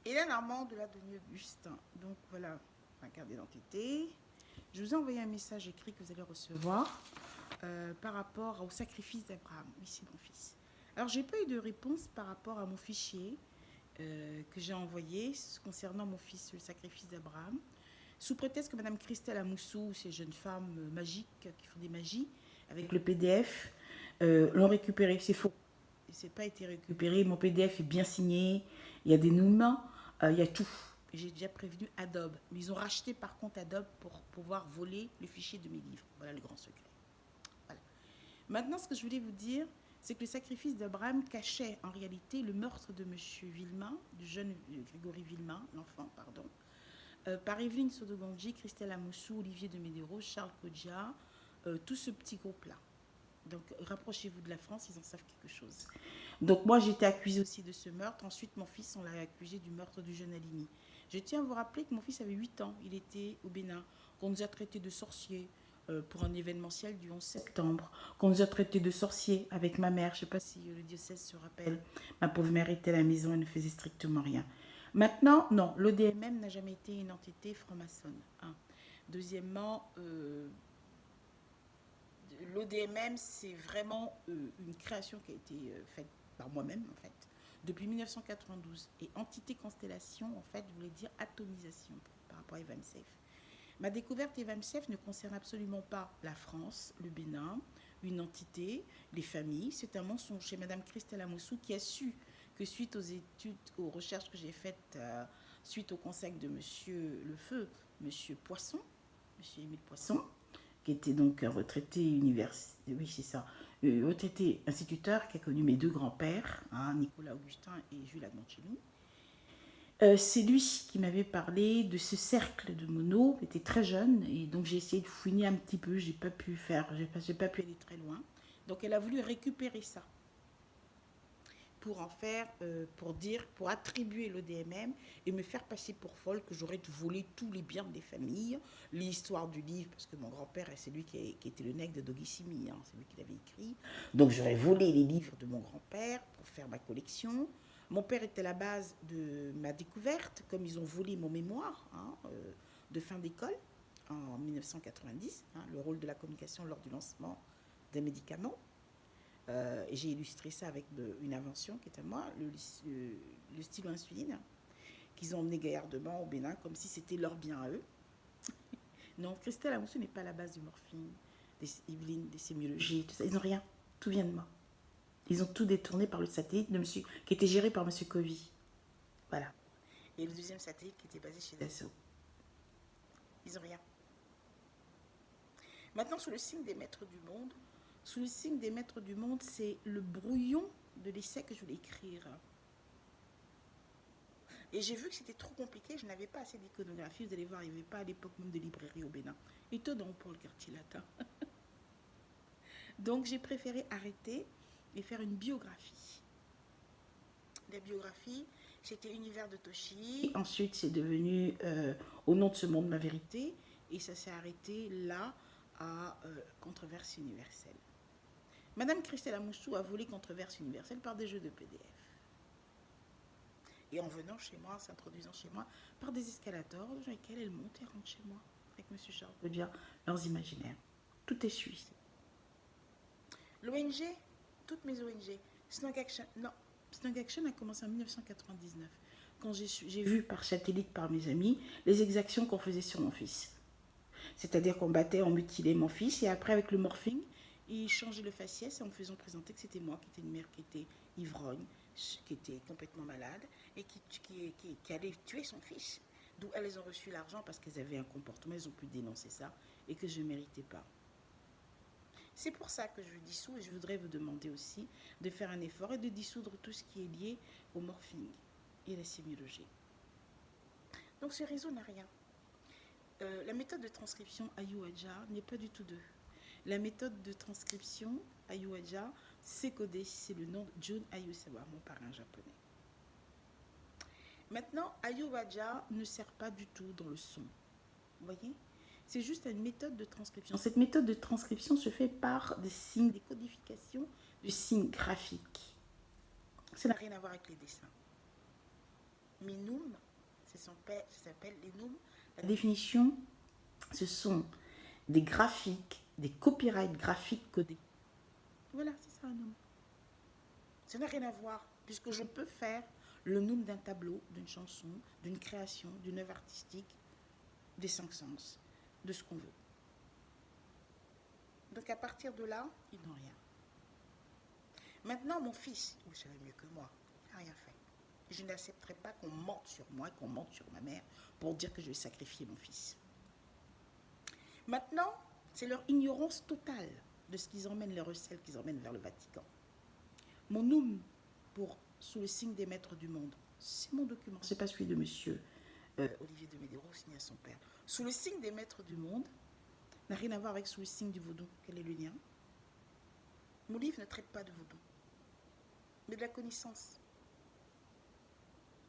Hélène Armand de la Denis Augustin. Donc voilà ma carte d'identité. Je vous ai envoyé un message écrit que vous allez recevoir par rapport au sacrifice d'Abraham. Oui, c'est mon fils. Alors, j'ai pas eu de réponse par rapport à mon fichier que j'ai envoyé concernant mon fils, le sacrifice d'Abraham. Sous prétexte que Madame Christelle Amoussou, ces jeunes femmes magiques qui font des magies, avec le PDF, l'ont récupéré. C'est faux. Ça n'a pas été récupéré. Mon PDF est bien signé. Il y a des noms, il y a tout. J'ai déjà prévenu Adobe. Mais ils ont racheté par contre Adobe pour pouvoir voler le fichier de mes livres. Voilà le grand secret. Voilà. Maintenant, ce que je voulais vous dire, c'est que le sacrifice d'Abraham cachait en réalité le meurtre de M. Villemain, du jeune Grégory Villemain, l'enfant, pardon, par Evelyne Sodogandji, Christelle Amoussou, Olivier de Médéros, Charles Kodja, tout ce petit groupe-là. Donc, rapprochez-vous de la France, ils en savent quelque chose. Donc, moi, j'ai été accusée aussi de ce meurtre. Ensuite, mon fils, on l'a accusé du meurtre du jeune Alimi. Je tiens à vous rappeler que mon fils avait 8 ans. Il était au Bénin, qu'on nous a traités de sorciers pour un événementiel du 11 septembre, qu'on nous a traités de sorciers avec ma mère. Je ne sais pas si le diocèse se rappelle. Ma pauvre mère était à la maison, elle ne faisait strictement rien. Maintenant, non, l'ODMM n'a jamais été une entité franc-maçonne. Hein. Deuxièmement, l'ODMM, c'est vraiment une création qui a été faite par moi-même, en fait, depuis 1992. Et entité constellation, en fait, voulait dire atomisation par rapport à Evan Seif. Ma découverte Evan Seif ne concerne absolument pas la France, le Bénin, une entité, les familles. C'est un mensonge chez Madame Christelle Amoussou qui a su que suite aux études, aux recherches que j'ai faites, suite au conseil de Monsieur Le Feu, Monsieur Poisson, Monsieur Émile Poisson, qui était donc un retraité universitaire, oui c'est ça, retraité instituteur qui a connu mes deux grands-pères, hein, Nicolas Augustin et Jules Agmancelli. C'est lui qui m'avait parlé de ce cercle de mono. J'étais très jeune et donc j'ai essayé de fouiner un petit peu. J'ai pas pu aller très loin. Donc elle a voulu récupérer ça pour en faire, pour attribuer l'ODMM et me faire passer pour folle que j'aurais volé tous les biens des familles, l'histoire du livre, parce que mon grand-père, c'est lui qui était le nègre de Dogissimi, hein, c'est lui qui l'avait écrit. Donc j'aurais volé les livres de mon grand-père pour faire ma collection. Mon père était la base de ma découverte, comme ils ont volé mon mémoire de fin d'école en 1990, le rôle de la communication lors du lancement des médicaments. Et j'ai illustré ça avec une invention qui est à moi, le stylo insuline, qu'ils ont emmené gaillardement au Bénin, comme si c'était leur bien à eux. Non, Christelle Amoussou n'est pas la base du morphine, des Yvelines, des sémiologies, tout ça. Ils n'ont rien. Tout vient de moi. Ils ont tout détourné par le satellite de monsieur, qui était géré par monsieur Covey. Voilà. Et le deuxième satellite qui était basé chez Dassault. Ils n'ont rien. Maintenant, sous le signe des maîtres du monde, c'est le brouillon de l'essai que je voulais écrire. Et j'ai vu que c'était trop compliqué, je n'avais pas assez d'iconographie. Vous allez voir, il n'y avait pas à l'époque même de librairie au Bénin. Étonnant pour le quartier latin. Donc j'ai préféré arrêter et faire une biographie. La biographie, c'était Univers de Toshi. Ensuite, c'est devenu Au nom de ce monde, ma vérité. Et ça s'est arrêté là à Controverse universelle. Madame Christelle Amoussou a volé Controverse universelle par des jeux de PDF. Et en venant chez moi, en s'introduisant chez moi, par des escalators dans lesquels elle monte et rentre chez moi, avec M. Charles de dire leurs imaginaires. Tout est suisse. L'ONG, toutes mes ONG, Snug Action, non, Snug Action a commencé en 1999, quand j'ai vu par satellite, par mes amis, les exactions qu'on faisait sur mon fils. C'est-à-dire qu'on battait, on mutilait mon fils, et après avec le morphing, il changeait le faciès en me faisant présenter que c'était moi, qui était une mère qui était ivrogne, qui était complètement malade, et qui allait tuer son fils. D'où elles ont reçu l'argent parce qu'elles avaient un comportement, elles ont pu dénoncer ça, et que je ne méritais pas. C'est pour ça que je dissous, et je voudrais vous demander aussi de faire un effort et de dissoudre tout ce qui est lié au morphing et à la sémiologie. Donc ce réseau n'a rien. La méthode de transcription Ayuaja n'est pas du tout d'eux. La méthode de transcription Ayuaja, c'est codé, c'est le nom de Jun Ayusawa, mon parrain japonais. Maintenant, Ayuaja ne sert pas du tout dans le son. Vous voyez ? C'est juste une méthode de transcription. Cette méthode de transcription se fait par des signes, des codifications de signes graphiques. Ça n'a rien à voir avec les dessins. Minum, ça s'appelle les noms. La définition, ce sont des graphiques, des copyrights graphiques codés. Voilà, c'est ça un nom. Ça n'a rien à voir, puisque je peux faire le nom d'un tableau, d'une chanson, d'une création, d'une œuvre artistique, des cinq sens, de ce qu'on veut. Donc à partir de là, ils n'ont rien. Maintenant, mon fils, vous savez mieux que moi, il n'a rien fait. Je n'accepterai pas qu'on mente sur moi, qu'on mente sur ma mère pour dire que je vais sacrifier mon fils. Maintenant, c'est leur ignorance totale de ce qu'ils emmènent, les recels qu'ils emmènent vers le Vatican. Mon noum pour sous le signe des maîtres du monde, c'est mon document. C'est pas celui de monsieur Olivier de Médéros signé à son père. Sous le signe des maîtres du monde n'a rien à voir avec sous le signe du vaudou. Quel est le lien? Mon livre ne traite pas de vaudou, mais de la connaissance,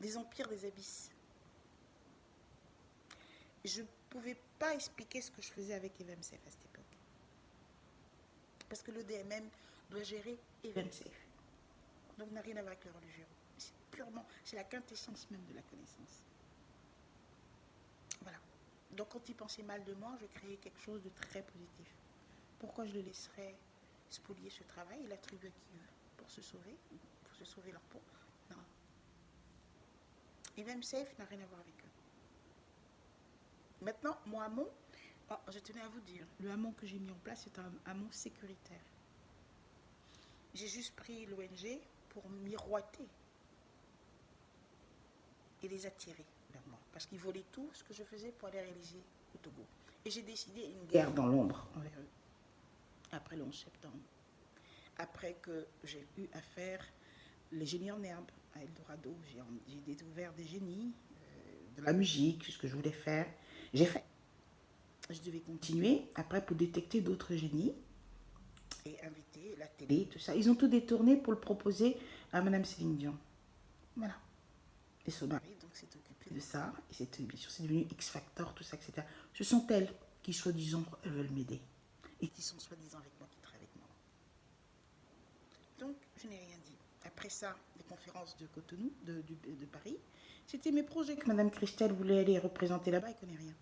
des empires, des abysses. Je ne pouvais pas expliquer ce que je faisais avec EVMCF à cette époque. Parce que le DMM doit gérer EVMCF. Donc, n'a rien à voir avec la religion. C'est purement, c'est la quintessence même de la connaissance. Voilà. Donc, quand ils pensaient mal de moi, je créais quelque chose de très positif. Pourquoi je le laisserais spolier ce travail et l'attribuer à qui veut? Pour se sauver leur peau? Non. EVMCF n'a rien à voir avec eux. Maintenant, mon hamon, je tenais à vous dire, le hamon que j'ai mis en place, c'est un hamon sécuritaire. J'ai juste pris l'ONG pour miroiter et les attirer vers moi. Parce qu'ils volaient tout ce que je faisais pour aller réaliser au Togo. Et j'ai décidé une guerre dans l'ombre envers eux. Après le 11 septembre. Après que j'ai eu à faire les génies en herbe à Eldorado, j'ai découvert des génies, de la musique, ce que je voulais faire. J'ai fait. Je devais continuer après pour détecter d'autres génies et inviter la télé, tout ça. Ils ont tout détourné pour le proposer à Madame Céline Dion. Voilà. Et son mari donc s'est occupé de ça. Et cette émission, c'est devenu X Factor, tout ça, etc. Ce sont elles qui, soi-disant, veulent m'aider. Et qui sont soi-disant avec moi, qui travaillent avec moi. Donc, je n'ai rien dit. Après ça, les conférences de Cotonou, de Paris, c'était mes projets que Madame Christelle voulait aller représenter là-bas. Elle ne connaît rien.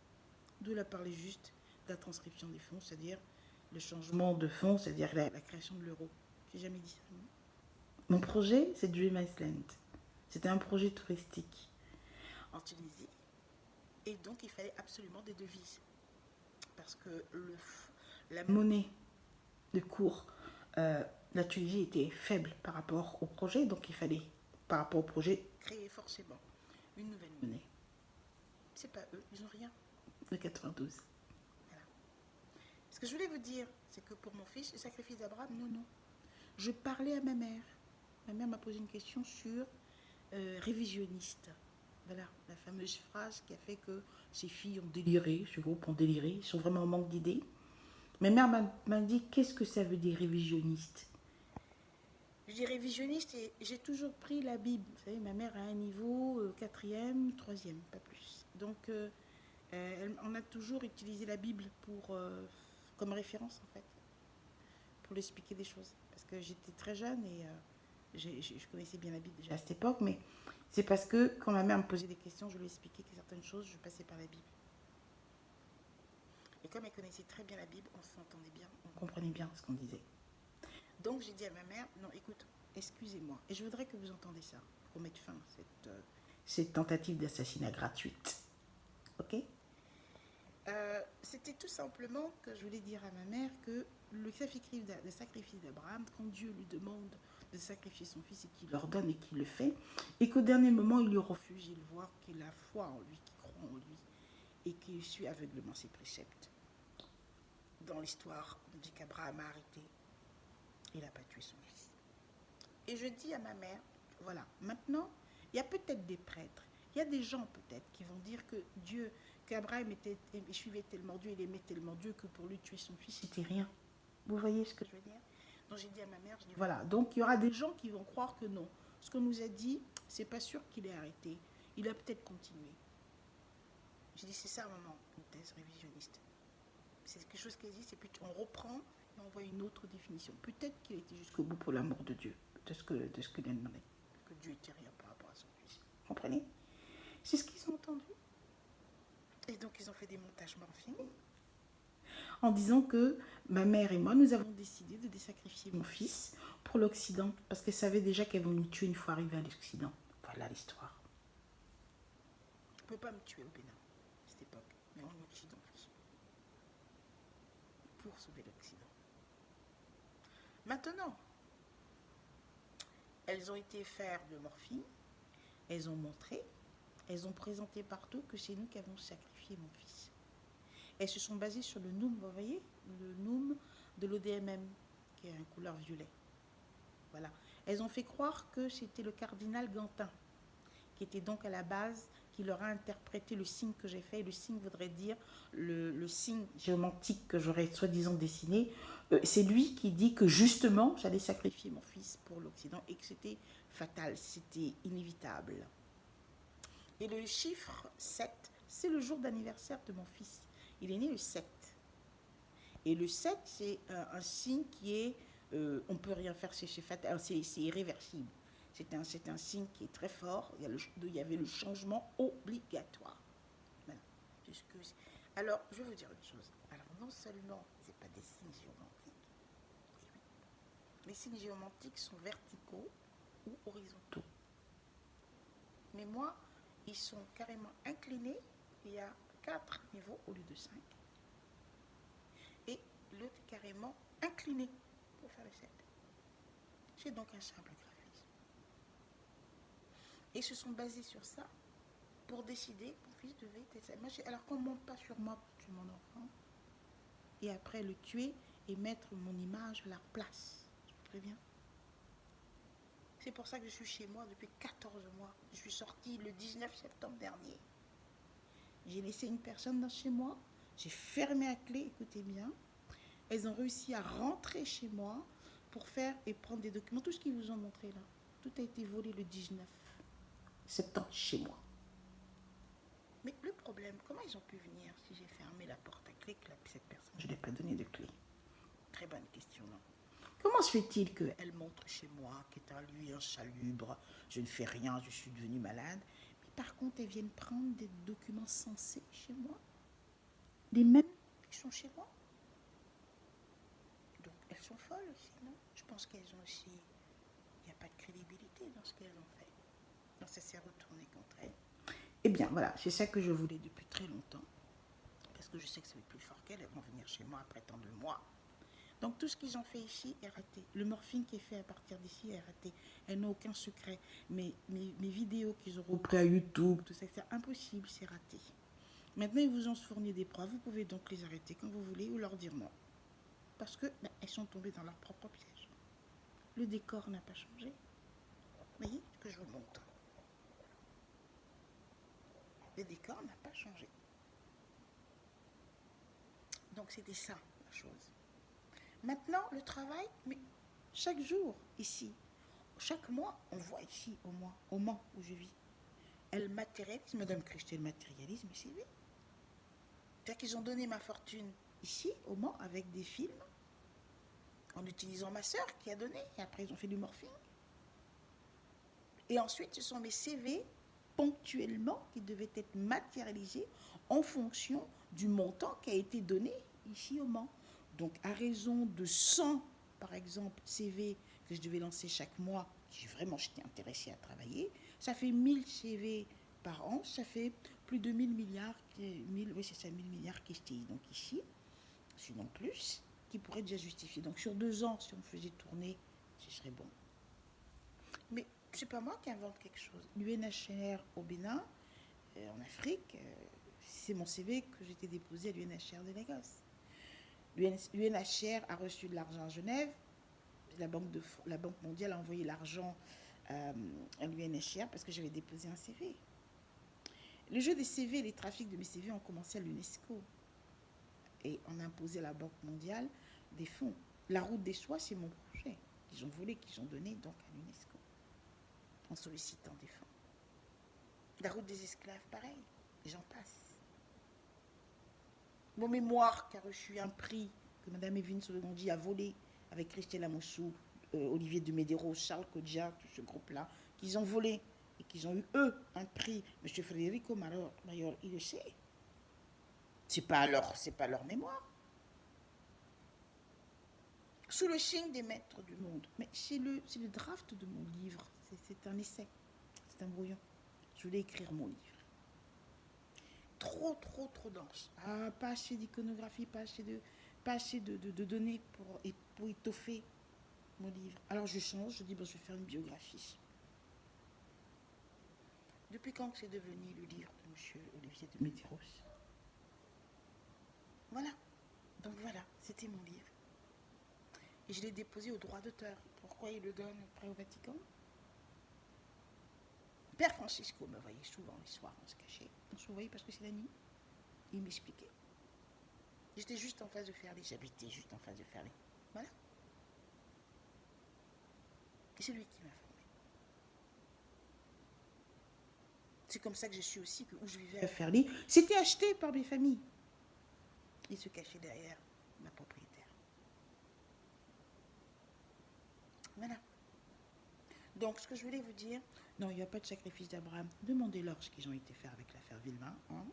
D'où elle a parlé juste de la transcription des fonds, c'est-à-dire le changement de fonds, c'est-à-dire la création de l'euro. J'ai jamais dit ça. Non. Mon projet, c'est Dream Island. C'était un projet touristique en Tunisie. Et donc, il fallait absolument des devises. Parce que la monnaie de cours, la Tunisie était faible par rapport au projet. Donc, il fallait, par rapport au projet, créer forcément une nouvelle monnaie. C'est pas eux, ils n'ont rien. De 92. Voilà. Ce que je voulais vous dire, c'est que pour mon fils, le sacrifice d'Abraham, non. Je parlais à ma mère. Ma mère m'a posé une question sur révisionniste. Voilà, la fameuse phrase qui a fait que ces filles ont déliré, ce groupe ont déliré, ils sont vraiment en manque d'idées. Ma mère m'a dit, qu'est-ce que ça veut dire révisionniste? Je dis révisionniste et j'ai toujours pris la Bible. Vous savez, ma mère a un niveau 4e, 3e, pas plus. Donc, on a toujours utilisé la Bible comme référence, en fait, pour lui expliquer des choses. Parce que j'étais très jeune et je connaissais bien la Bible déjà à cette époque, mais c'est parce que quand ma mère me posait des questions, je lui expliquais que certaines choses, je passais par la Bible. Et comme elle connaissait très bien la Bible, on s'entendait bien, on comprenait bien ce qu'on disait. Donc j'ai dit à ma mère, non, écoute, excusez-moi, et je voudrais que vous entendez ça, pour mettre fin à cette tentative d'assassinat gratuite. Ok? C'était tout simplement que je voulais dire à ma mère que le sacrifice d'Abraham, quand Dieu lui demande de sacrifier son fils et qu'il l'ordonne et qu'il le fait, et qu'au dernier moment il lui refuse, il voit qu'il a foi en lui, qu'il croit en lui, et qu'il suit aveuglément ses préceptes. Dans l'histoire, on dit qu'Abraham a arrêté, il n'a pas tué son fils. Et je dis à ma mère, voilà, maintenant, il y a peut-être des prêtres, il y a des gens peut-être qui vont dire que qu'Abraham suivait tellement Dieu, il aimait tellement Dieu que pour lui tuer son fils, c'était rien. Vous voyez ce que je veux dire? Donc j'ai dit à ma mère, je dis voilà, donc il y aura des gens qui vont croire que non. Ce qu'on nous a dit, c'est pas sûr qu'il ait arrêté. Il a peut-être continué. J'ai dit c'est ça, maman, une thèse révisionniste. C'est quelque chose qui existe et puis on reprend et on voit une autre définition. Peut-être qu'il était jusqu'au bout pour l'amour de Dieu, de ce qu'il a demandé. Que Dieu était rien par rapport à son fils. Vous comprenez? C'est ce qu'ils ont entendu. Et donc, ils ont fait des montages morphines en disant que ma mère et moi, nous avons décidé de désacrifier mon fils pour l'Occident, parce qu'elle savait déjà qu'elles vont nous tuer une fois arrivés à l'Occident. Voilà l'histoire. On ne peut pas me tuer au Bénin, à cette époque, mais en Occident, pour sauver l'Occident. Maintenant, elles ont été faire de morphine, elles ont montré, elles ont présenté partout que c'est nous qui avons sacrifié mon fils. Elles se sont basées sur le Noum, vous voyez, le Noum de l'ODMM, qui est une couleur violet. Voilà. Elles ont fait croire que c'était le cardinal Gantin, qui était donc à la base, qui leur a interprété le signe que j'ai fait. Et le signe voudrait dire le signe géomantique que j'aurais soi-disant dessiné. C'est lui qui dit que justement, j'allais sacrifier mon fils pour l'Occident et que c'était fatal, c'était inévitable. Et le chiffre 7, c'est le jour d'anniversaire de mon fils. Il est né le 7. Et le 7, c'est un signe qui est... on ne peut rien faire, c'est fatal, c'est irréversible. C'est un signe qui est très fort. Il y avait le changement obligatoire. Voilà. Alors, je vais vous dire une chose. Alors, non seulement, ce n'est pas des signes géomantiques. Les signes géomantiques sont verticaux ou horizontaux. Mais moi, ils sont carrément inclinés. Il y a 4 niveaux au lieu de 5. Et l'autre est carrément incliné pour faire le 7. C'est donc un simple graphisme. Et ils se sont basés sur ça pour décider que mon fils devait être ça. Alors qu'on ne monte pas sur moi pour tuer mon enfant, et après le tuer et mettre mon image à leur place. Je vous préviens. C'est pour ça que je suis chez moi depuis 14 mois. Je suis sortie le 19 septembre dernier. J'ai laissé une personne dans chez moi. J'ai fermé à clé, écoutez bien. Elles ont réussi à rentrer chez moi pour faire et prendre des documents. Tout ce qu'ils vous ont montré là. Tout a été volé le 19 septembre chez moi. Mais le problème, comment ils ont pu venir si j'ai fermé la porte à clé que cette personne, je ne l'ai pas donné de clé? Très bonne question, non? Comment se fait-il qu'elle montre chez moi, qu'est un lieu insalubre, je ne fais rien, je suis devenue malade, mais par contre, elles viennent prendre des documents sensés chez moi, les mêmes qui sont chez moi? Donc, elles sont folles aussi, non? Je pense qu'elles ont aussi... Il n'y a pas de crédibilité dans ce qu'elles ont fait. Donc, ça s'est retourné contre elles. Eh bien, voilà, c'est ça que je voulais depuis très longtemps. Parce que je sais que c'est plus fort qu'elles, elles vont venir chez moi après tant de mois. Donc, tout ce qu'ils ont fait ici est raté. Le morphine qui est fait à partir d'ici est raté. Elles n'ont aucun secret. Mes vidéos qu'ils ont reprises à YouTube, tout ça, c'est impossible, c'est raté. Maintenant, ils vous ont fourni des preuves. Vous pouvez donc les arrêter quand vous voulez ou leur dire non. Parce que elles sont tombées dans leur propre piège. Le décor n'a pas changé. Vous voyez ce que je vous montre? Le décor n'a pas changé. Donc, c'était ça, la chose. Maintenant, le travail, mais chaque jour, ici, chaque mois, on voit ici, au Mans, où je vis, elle matérialise, Madame Christelle matérialise mes CV. C'est-à-dire qu'ils ont donné ma fortune ici, au Mans, avec des films, en utilisant ma sœur qui a donné, et après ils ont fait du morphine. Et ensuite, ce sont mes CV, ponctuellement, qui devaient être matérialisés en fonction du montant qui a été donné ici au Mans. Donc, à raison de 100, par exemple, CV que je devais lancer chaque mois, si vraiment j'étais intéressée à travailler, ça fait 1000 CV par an, ça fait plus de 1000 milliards, oui, c'est ça, 1000 milliards qui étaient donc ici, sinon plus, qui pourraient déjà justifier. Donc, sur 2 ans, si on faisait tourner, ce serait bon. Mais c'est pas moi qui invente quelque chose. L'UNHCR au Bénin, en Afrique, c'est mon CV que j'ai été déposé à l'UNHCR de Lagos. L'UNHCR a reçu de l'argent à Genève. La Banque mondiale a envoyé l'argent à l'UNHCR parce que j'avais déposé un CV. Le jeu des CV, les trafics de mes CV ont commencé à l'UNESCO. Et on a imposé à la Banque mondiale des fonds. La route des soies, c'est mon projet qu'ils ont volé, qu'ils ont donné donc à l'UNESCO en sollicitant des fonds. La route des esclaves, pareil. Et j'en passe. Mon mémoire qui a reçu un prix que Mme Evelyne Sologondi a volé avec Christelle Amossou, Olivier de Medeiros, Charles Kodja, tout ce groupe-là, qu'ils ont volé et qu'ils ont eu, eux, un prix. M. Federico Mayol, il le sait. C'est pas leur mémoire. Sous le signe des maîtres du monde. Mais c'est le draft de mon livre. C'est un essai. C'est un brouillon. Je voulais écrire mon livre. Trop dense. Ah, pas assez d'iconographie, pas assez de données pour étoffer mon livre. Alors je change, je dis, bon, je vais faire une biographie. Depuis quand que c'est devenu le livre de M. Olivier de Medeiros? Voilà. Donc voilà, c'était mon livre. Et je l'ai déposé au droit d'auteur. Pourquoi il le donne après au Vatican? Père Francisco me voyait souvent les soirs, on se cachait. On se voyait parce que c'est la nuit. Il m'expliquait. J'étais juste en face de Ferlé. J'habitais juste en face de Ferlé. Voilà. Et c'est lui qui m'a formé. C'est comme ça que je suis aussi que où je vivais à Ferlé, c'était acheté par mes familles. Il se cachait derrière ma propriétaire. Voilà. Donc, ce que je voulais vous dire, non, il n'y a pas de sacrifice d'Abraham. Demandez-leur ce qu'ils ont été faire avec l'affaire Villemain. Hein.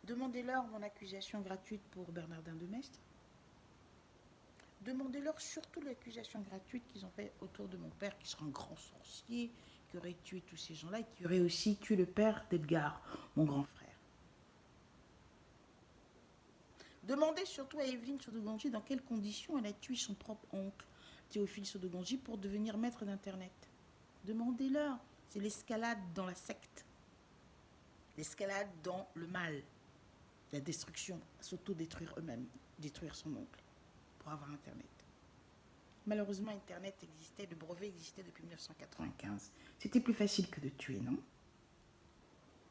Demandez-leur mon accusation gratuite pour Bernardin de Mestre. Demandez-leur surtout l'accusation gratuite qu'ils ont fait autour de mon père, qui sera un grand sorcier, qui aurait tué tous ces gens-là et qui aurait aussi tué le père d'Edgar, mon grand frère. Demandez surtout à Evelyne Sodoganji dans quelles conditions elle a tué son propre oncle, Théophile Sodoganji, pour devenir maître d'Internet. Demandez-leur. C'est l'escalade dans la secte. L'escalade dans le mal. La destruction, s'auto-détruire eux-mêmes, détruire son oncle pour avoir Internet. Malheureusement, Internet existait, le brevet existait depuis 1995. C'était plus facile que de tuer, non?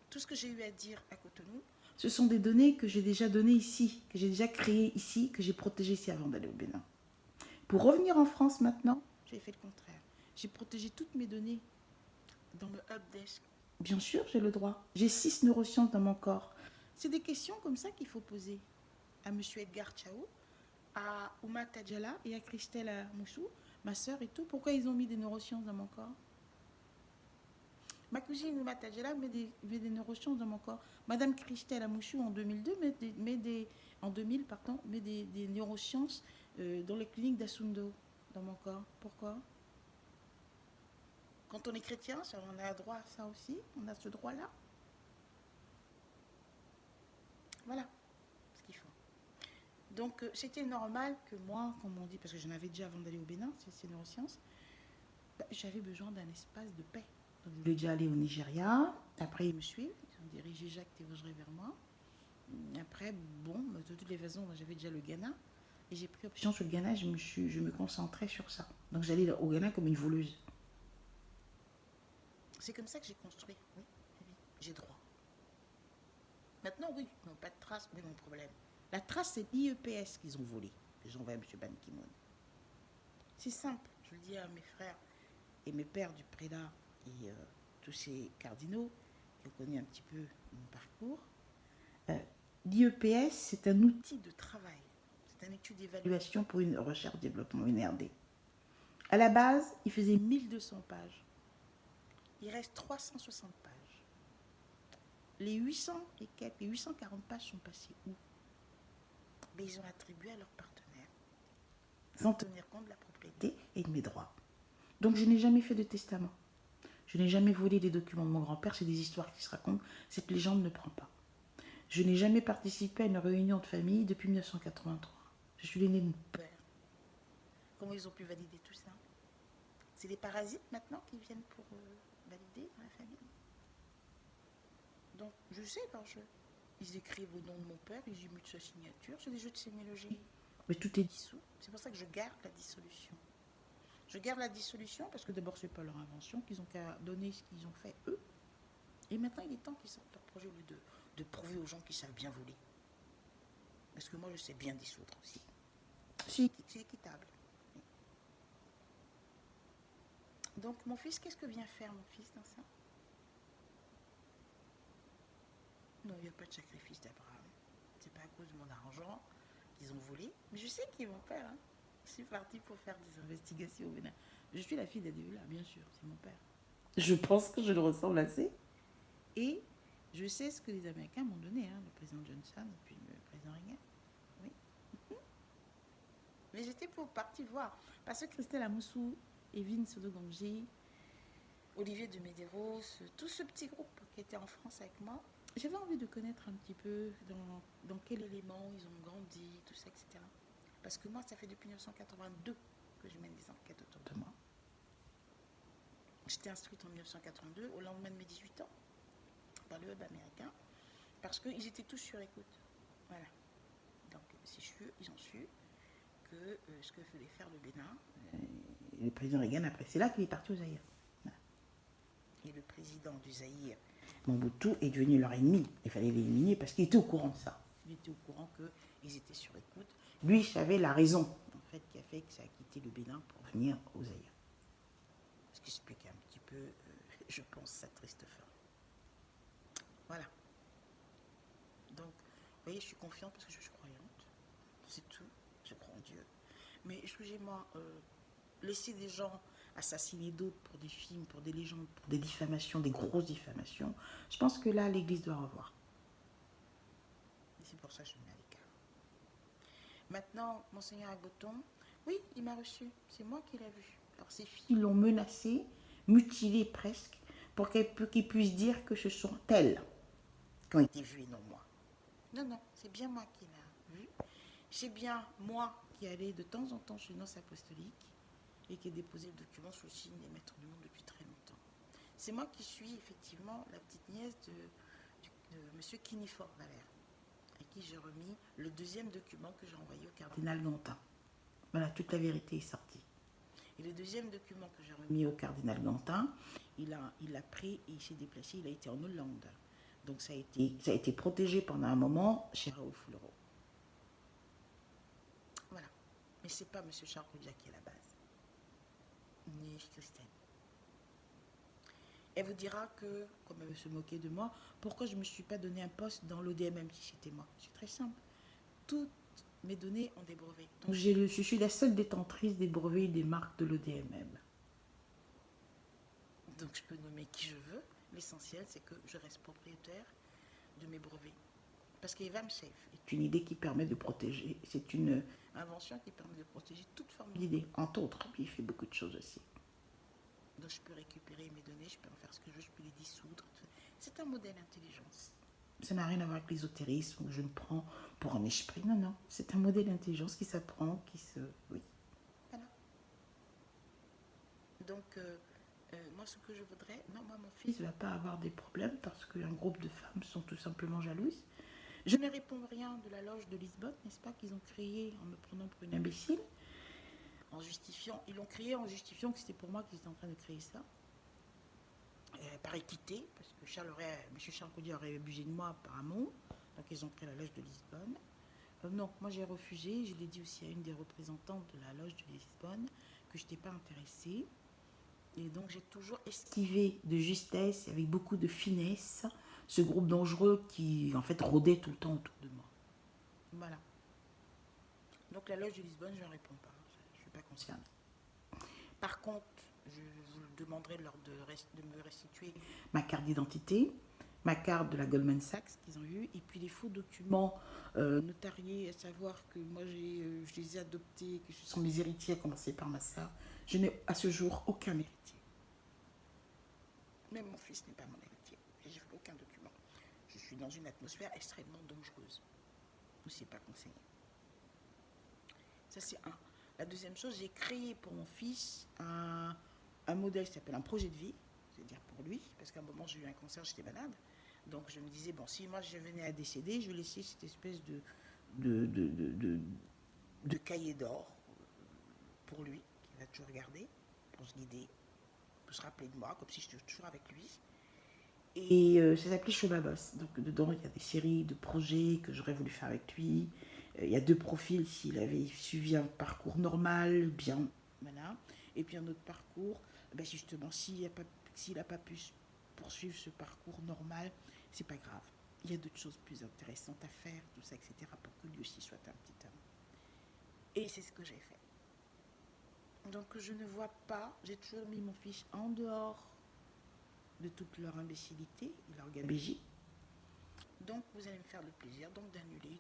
Tout ce que j'ai eu à dire à Cotonou, ce sont des données que j'ai déjà données ici, que j'ai déjà créées ici, que j'ai protégées ici avant d'aller au Bénin. Pour revenir en France maintenant, j'ai fait le contraire. J'ai protégé toutes mes données dans le Hubdesk. Bien sûr, j'ai le droit. J'ai 6 neurosciences dans mon corps. C'est des questions comme ça qu'il faut poser à M. Edgar Chao, à Ouma Tadjala et à Christelle Moussou, ma sœur et tout. Pourquoi ils ont mis des neurosciences dans mon corps? Ma cousine Ouma Tadjala met des neurosciences dans mon corps. Madame Christelle Amouchou en 2002 met des neurosciences dans les cliniques d'Asundo dans mon corps. Pourquoi? Quand on est chrétien, on a droit à ça aussi. On a ce droit-là. Voilà ce qu'il faut. Donc, c'était normal que moi, comme on dit, parce que j'en avais déjà avant d'aller au Bénin, ces neurosciences, j'avais besoin d'un espace de paix. Donc, je voulais déjà aller au Nigeria. Après, ils me suivent. Ils ont dirigé Jacques Thévogeret vers moi. Après, bon, de toutes les façons, j'avais déjà le Ghana. Et j'ai pris option sur le Ghana. Je me concentrais sur ça. Donc, j'allais au Ghana comme une voleuse. C'est comme ça que j'ai construit. Oui, j'ai droit. Maintenant, oui, non, pas de trace, mais mon problème. La trace, c'est l'IEPS qu'ils ont volé, que j'ai envoyé à M. Ban Ki-moon. C'est simple, je le dis à mes frères et mes pères du prélat et tous ces cardinaux qui ont connu un petit peu mon parcours. L'IEPS, c'est un outil de travail. C'est un outil d'évaluation pour une recherche-développement, une RD. À la base, il faisait 1200 pages. Il reste 360 pages. Les 800 et quelques, les 840 pages sont passées où? Mais ils ont attribué à leurs partenaires, sans tenir compte de la propriété et de mes droits. Donc je n'ai jamais fait de testament. Je n'ai jamais volé les documents de mon grand-père, c'est des histoires qui se racontent, cette légende ne prend pas. Je n'ai jamais participé à une réunion de famille depuis 1983. Je suis l'aîné de mon père. Comment ils ont pu valider tout ça? C'est les parasites maintenant qui viennent pour valider dans la famille. Donc, je sais leur jeu. Ils écrivent au nom de mon père, ils y mutent sa signature, c'est des jeux de sémiologie. Mais tout est dissous. C'est pour ça que je garde la dissolution. Je garde la dissolution parce que d'abord, c'est pas leur invention, qu'ils ont qu'à donner ce qu'ils ont fait eux. Et maintenant, il est temps qu'ils sortent leur projet au lieu de prouver aux gens qu'ils savent bien voler. Parce que moi, je sais bien dissoudre aussi. C'est équitable. Donc, mon fils, qu'est-ce que vient faire mon fils dans ça? Non, il n'y a pas de sacrifice d'Abraham. C'est pas à cause de mon argent qu'ils ont volé. Mais je sais qui est mon père. Hein. Je suis partie pour faire des investigations au Bénin. Je suis la fille d'Adéoula, bien sûr, c'est mon père. Je pense que je le ressemble assez. Et je sais ce que les Américains m'ont donné, hein, le président Johnson et puis le président Reagan. Oui. Mais j'étais pour partie voir. Parce que Christelle Amoussou, Evelyne Sodogongji, Olivier de Medeiros, tout ce petit groupe qui était en France avec moi, j'avais envie de connaître un petit peu dans quel élément ils ont grandi, tout ça, etc. Parce que moi, ça fait depuis 1982 que je mène des enquêtes autour de moi. J'étais instruite en 1982, au lendemain de mes 18 ans, par le hub américain, parce qu'ils étaient tous sur écoute. Voilà. Donc, ils ont su que ce que voulait faire le Bénin, le président Reagan, après, c'est là qu'il est parti au Zaïre. Voilà. Et le président du Zaïre, Mobutu, est devenu leur ennemi. Il fallait l'éliminer parce qu'il était au courant de ça. Il était au courant qu'ils étaient sur écoute. Lui, il savait la raison, en fait, qui a fait que ça a quitté le Bénin pour venir au Zaïre. Ce qui explique un petit peu, je pense, sa triste fin. Voilà. Donc, vous voyez, je suis confiante parce que je suis croyante. C'est tout. Je crois en Dieu. Mais excusez-moi, laisser des gens assassiner d'autres pour des films, pour des légendes, pour des diffamations, des grosses diffamations, je pense que là, l'Église doit revoir. Et c'est pour ça que je me mets à l'écart. Maintenant, Monseigneur Agoton, oui, il m'a reçu. C'est moi qui l'ai vu. Alors, ses filles l'ont menacé, mutilé presque, pour qu'ils puissent dire que ce sont elles qui ont été vues et non moi. Non, non, c'est bien moi qui l'ai vu. C'est bien moi qui allais de temps en temps chez une nonce apostolique et qui ai déposé le document sous le signe des maîtres du monde depuis très longtemps. C'est moi qui suis effectivement la petite nièce de M. Kinifor Valère, à qui j'ai remis le deuxième document que j'ai envoyé au cardinal Gantin. Voilà, toute la vérité est sortie. Et le deuxième document que j'ai remis au cardinal Gantin, il l'a pris et il s'est déplacé, il a été en Hollande. Donc ça a été protégé pendant un moment chez Raoul Foulereau. Voilà. Mais c'est pas M. Charles Kodiak qui est la base. Ni Christine. Elle vous dira que, comme elle veut se moquer de moi, pourquoi je ne me suis pas donné un poste dans l'ODMM si c'était moi. C'est très simple. Toutes mes données ont des brevets. Donc je suis la seule détentrice des brevets et des marques de l'ODMM. Donc je peux nommer qui je veux. L'essentiel, c'est que je reste propriétaire de mes brevets. Parce qu'EvamSafe est une idée qui permet de protéger, c'est une invention qui permet de protéger toute forme d'idée, entre autres. Puis il fait beaucoup de choses aussi. Donc je peux récupérer mes données, je peux en faire ce que je veux, je peux les dissoudre. C'est un modèle intelligence. Ça n'a rien à voir avec l'ésotérisme où je me prends pour un esprit. Non, non, c'est un modèle d'intelligence qui s'apprend, qui se... Oui. Voilà. Donc, moi, ce que je voudrais... Non, moi, mon fils ne va pas avoir des problèmes parce qu'un groupe de femmes sont tout simplement jalouses. Je ne réponds rien de la loge de Lisbonne, n'est-ce pas, qu'ils ont créé en me prenant pour une imbécile, en justifiant, ils l'ont créé en justifiant que c'était pour moi qu'ils étaient en train de créer ça, par équité, parce que M. Charles Codier aurait abusé de moi apparemment, donc ils ont créé la loge de Lisbonne. Non, moi j'ai refusé, je l'ai dit aussi à une des représentantes de la loge de Lisbonne, que je n'étais pas intéressée, et donc j'ai toujours esquivé de justesse, avec beaucoup de finesse, ce groupe dangereux qui en fait rôdait tout le temps autour de moi. Voilà. Donc la loge de Lisbonne, je ne réponds pas. Je ne suis pas concernée. Par contre, je vous demanderai de me restituer ma carte d'identité, ma carte de la Goldman Sachs qu'ils ont eue, et puis les faux documents notariés, à savoir que moi je les ai adoptés, que ce sont mes héritiers, à commencer par ma soeur. Je n'ai à ce jour aucun héritier. Même mon fils n'est pas mon héritier. Je n'ai aucun document. Je suis dans une atmosphère extrêmement dangereuse. Où c'est pas conseillé. Ça, c'est un. La deuxième chose, j'ai créé pour mon fils un modèle qui s'appelle un projet de vie, c'est-à-dire pour lui, parce qu'à un moment, j'ai eu un cancer, j'étais malade. Donc, je me disais, bon, si moi, je venais à décéder, je vais laisser cette espèce de cahier d'or pour lui, qu'il va toujours garder, pour se guider, pour se rappeler de moi, comme si j'étais toujours avec lui. Et ça s'appelait Chebabos. Donc, dedans, il y a des séries de projets que j'aurais voulu faire avec lui. Il y a deux profils, s'il avait suivi un parcours normal, bien, voilà. Et puis un autre parcours, ben justement, s'il n'a pas pu poursuivre ce parcours normal, c'est pas grave. Il y a d'autres choses plus intéressantes à faire, tout ça, etc., pour que lui aussi soit un petit homme. Et c'est ce que j'ai fait. Donc je ne vois pas, j'ai toujours mis mon fils en dehors de toute leur imbécilité et leur gabégie. Donc, vous allez me faire le plaisir donc d'annuler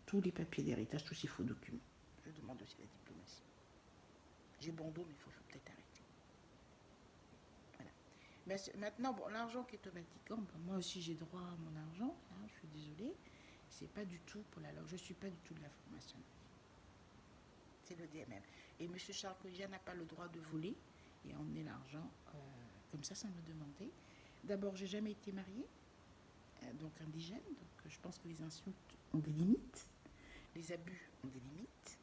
tous les papiers d'héritage, tous ces faux documents. Je demande aussi la diplomatie. J'ai bon dos, mais il faut peut-être arrêter. Voilà. Mais maintenant, bon, l'argent qui est automatique, moi aussi j'ai droit à mon argent, hein, je suis désolée. C'est pas du tout pour la langue. Je ne suis pas du tout de la franc-maçonnerie. C'est le DMM. Et M. Charles Kodia n'a pas le droit de voler et emmener l'argent comme ça sans me demander. D'abord, j'ai jamais été mariée, donc indigène, donc je pense que les insultes ont des limites, les abus ont des limites.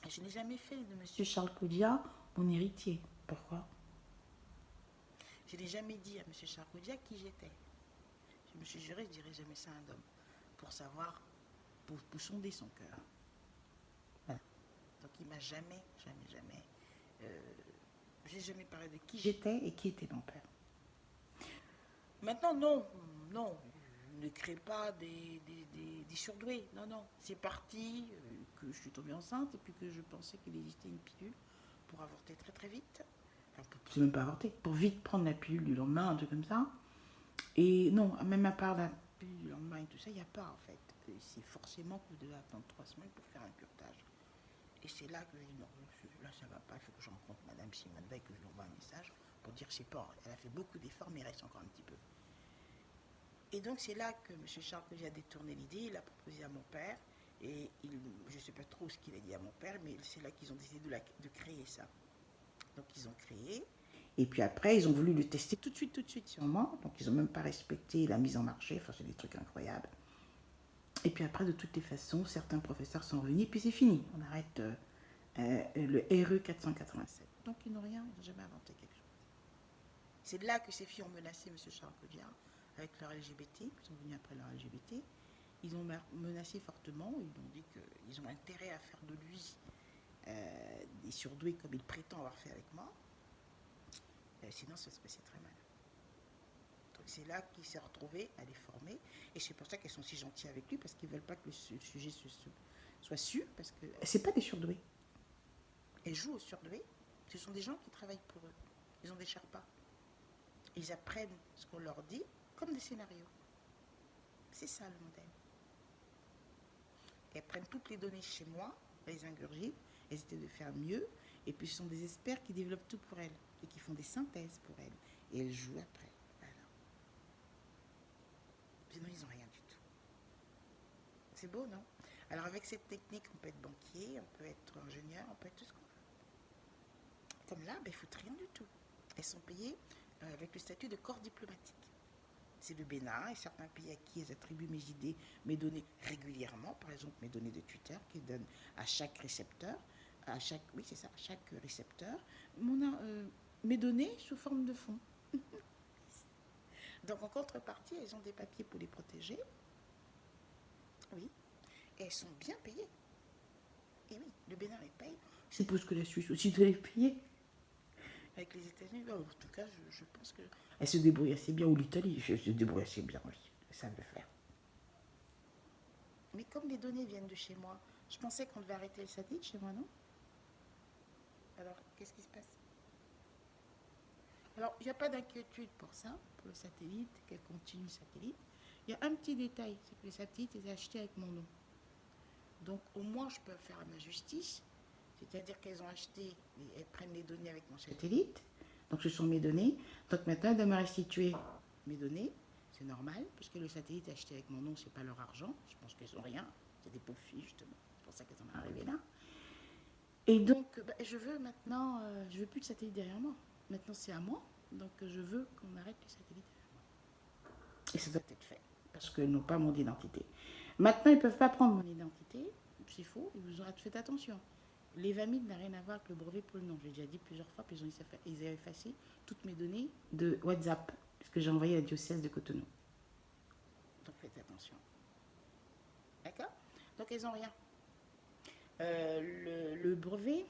Et je n'ai jamais fait de M. Charles Kodia mon héritier. Pourquoi? Je n'ai jamais dit à M. Charles Kodia qui j'étais. Je me suis juré, je ne dirais jamais ça à un homme, pour savoir, pour sonder son cœur. Voilà. Donc il m'a jamais, j'ai jamais parlé de qui j'étais et qui était mon père. Maintenant, non, ne crée pas des surdoués. Non, c'est parti, que je suis tombée enceinte et puis que je pensais qu'il existait une pilule pour avorter très très vite. Enfin, c'est même pas avorter, pour vite prendre la pilule du lendemain, un truc comme ça. Et non, même à part la pilule du lendemain et tout ça, il n'y a pas en fait. C'est forcément que vous devez attendre 3 semaines pour faire un curetage. Et c'est là que je dis non, là ça va pas, il faut que je rencontre Madame Simone Veil, que je lui envoie un message pour dire c'est pas, elle a fait beaucoup d'efforts, mais il reste encore un petit peu. Et donc c'est là que M. Charles Kodia a détourné l'idée, il a proposé à mon père, et je ne sais pas trop ce qu'il a dit à mon père, mais c'est là qu'ils ont décidé de créer ça. Donc ils ont créé, et puis après ils ont voulu le tester tout de suite sur moi, donc ils n'ont même pas respecté la mise en marché, enfin c'est des trucs incroyables. Et puis après, de toutes les façons, certains professeurs sont revenus, puis c'est fini. On arrête le RE 487. Donc ils n'ont rien, ils n'ont jamais inventé quelque chose. C'est là que ces filles ont menacé M. Charles Kodia avec leur LGBT, ils sont venus après leur LGBT. Ils ont menacé fortement, ils ont dit qu'ils ont intérêt à faire de lui des surdoués comme il prétend avoir fait avec moi. Sinon, ça se passait très mal. Donc c'est là qu'il s'est retrouvé à les former. Et c'est pour ça qu'elles sont si gentilles avec lui, parce qu'ils ne veulent pas que le sujet soit su, parce que c'est pas des surdoués. Elles jouent aux surdoués. Ce sont des gens qui travaillent pour eux. Ils ont des Sherpas. Ils apprennent ce qu'on leur dit comme des scénarios. C'est ça le modèle. Elles prennent toutes les données chez moi, elles les ingurgitent, elles essaient de faire mieux, et puis ce sont des experts qui développent tout pour elles, et qui font des synthèses pour elles, et elles jouent après. Voilà. Sinon, ils n'ont rien du tout. C'est beau, non? Alors avec cette technique, on peut être banquier, on peut être ingénieur, on peut être tout ce qu'on veut. Comme là, ils ne foutent rien du tout. Elles sont payées avec le statut de corps diplomatique. C'est le Bénin et certains pays à qui elles attribuent mes idées, mes données régulièrement, par exemple mes données de Twitter qu'ils donnent à chaque récepteur, à chaque récepteur, mes données sous forme de fonds. Donc en contrepartie, elles ont des papiers pour les protéger. Oui. Et elles sont bien payées. Et oui, le Bénin les paye. Je suppose que la Suisse aussi doit les payer. Avec les États-Unis, en tout cas, je pense que... Elle se débrouille assez bien, ou l'Italie, elle se débrouille assez bien, oui. Ça veut le faire. Mais comme les données viennent de chez moi, je pensais qu'on devait arrêter le satellite chez moi, non? Alors, qu'est-ce qui se passe? Alors, il n'y a pas d'inquiétude pour ça, pour le satellite, qu'elle continue le satellite. Il y a un petit détail, c'est que le satellite est acheté avec mon nom. Donc, au moins, je peux faire à ma justice, c'est-à-dire qu'elles ont acheté, elles prennent les données avec mon satellite, donc ce sont mes données. Donc maintenant, elles doivent me restituer mes données, c'est normal, puisque le satellite est acheté avec mon nom, c'est pas leur argent, je pense qu'elles n'ont rien, c'est des pauvres filles justement, c'est pour ça qu'elles en sont arrivées là. Et donc, je veux maintenant, je veux plus de satellite derrière moi. Maintenant, c'est à moi, donc je veux qu'on arrête les satellites derrière moi. Et ça doit être fait, parce qu'elles n'ont pas mon identité. Maintenant, ils ne peuvent pas prendre mon identité, c'est faux, ils vous ont fait attention. L'Evamid n'a rien à voir avec le brevet pour le nom. J'ai déjà dit plusieurs fois, puis ils ont effacé toutes mes données de WhatsApp, parce que j'ai envoyé à la diocèse de Cotonou. Donc faites attention. D'accord? Donc elles n'ont rien. Le brevet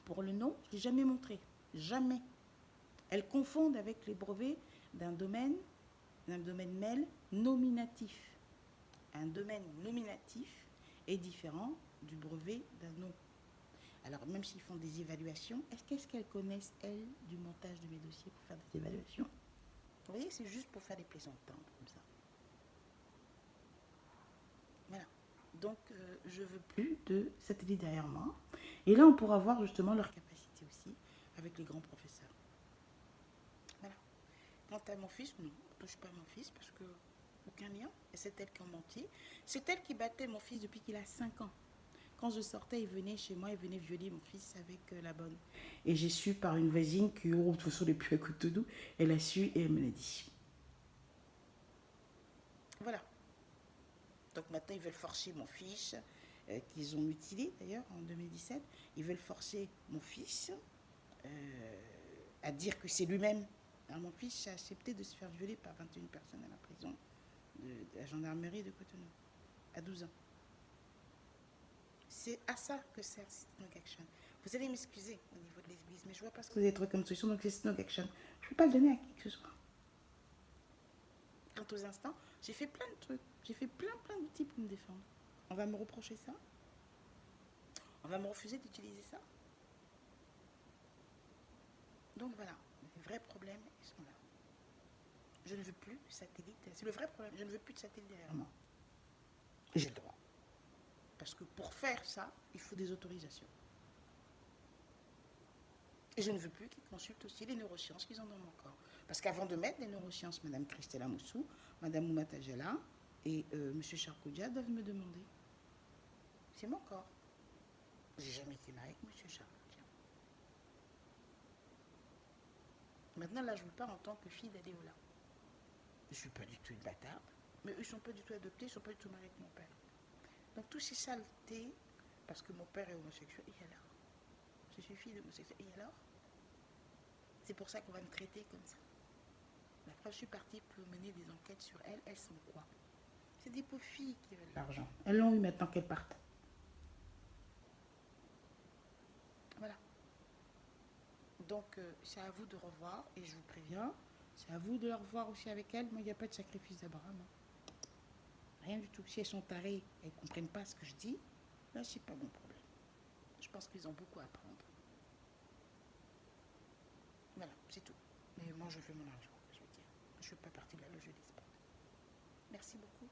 pour le nom, je ne l'ai jamais montré. Jamais. Elles confondent avec les brevets d'un domaine mail nominatif. Un domaine nominatif est différent du brevet d'un nom. Alors, même s'ils font des évaluations, qu'est-ce qu'elles connaissent, elles, du montage de mes dossiers pour faire des évaluations? Vous voyez, c'est juste pour faire des plaisantins, comme ça. Voilà. Donc, je veux plus de satellites derrière moi. Et là, on pourra voir justement leur capacité aussi avec les grands professeurs. Voilà. Quant à mon fils, non, on ne touche pas à mon fils parce que aucun lien. Et c'est elle qui a menti. C'est elle qui battait mon fils depuis qu'il a 5 ans. Quand je sortais, il venait chez moi, il venait violer mon fils avec la bonne. Et j'ai su par une voisine qui, oh, de toute façon, n'est plus à Cotonou. Elle a su et elle me l'a dit. Voilà. Donc maintenant, ils veulent forcer mon fils, qu'ils ont mutilé d'ailleurs en 2017. Ils veulent forcer mon fils à dire que c'est lui-même. Alors, mon fils a accepté de se faire violer par 21 personnes à la prison de la gendarmerie de Cotonou, à 12 ans. C'est à ça que sert Snog Action. Vous allez m'excuser au niveau de l'église, mais je vois pas ce que vous avez trouvé comme solution, donc c'est Snog Action. Je ne peux pas le donner à qui que ce soit. Quant aux instants, j'ai fait plein de trucs. J'ai fait plein d'outils pour me défendre. On va me reprocher ça. On va me refuser d'utiliser ça. Donc voilà, les vrais problèmes, ils sont là. Je ne veux plus de satellite. C'est le vrai problème. Je ne veux plus de satellite derrière moi. J'ai le droit. Parce que pour faire ça, il faut des autorisations. Et je ne veux plus qu'ils consultent aussi les neurosciences qu'ils ont dans mon corps. Parce qu'avant de mettre les neurosciences, Mme Christella Moussou, Mme Moumata Jala et M. Charkoudia doivent me demander. C'est mon corps. J'ai jamais été mariée avec M. Charkoudia. Maintenant, là, je ne veux pas en tant que fille d'Adéola. Je ne suis pas du tout une bâtarde, mais eux ne sont pas du tout adoptés, ils ne sont pas du tout mariés avec mon père. Donc, tous ces saletés, parce que mon père est homosexuel, et alors? Je suis fille d'homosexuel, et alors? C'est pour ça qu'on va me traiter comme ça. La preuve, je suis partie pour mener des enquêtes sur elles. Elles sont quoi? C'est des pauvres filles qui veulent l'argent. Elles l'ont eu maintenant qu'elles partent. Voilà. Donc, c'est à vous de revoir, et je vous préviens, c'est à vous de le revoir aussi avec elles. Moi, il n'y a pas de sacrifice d'Abraham. Rien du tout. Si elles sont tarées, elles ne comprennent pas ce que je dis, là, c'est pas mon problème. Je pense qu'ils ont beaucoup à apprendre. Voilà, c'est tout. Mais moi, je fais mon argent, je veux dire. Je ne fais pas partie de la loge des sports. Merci beaucoup.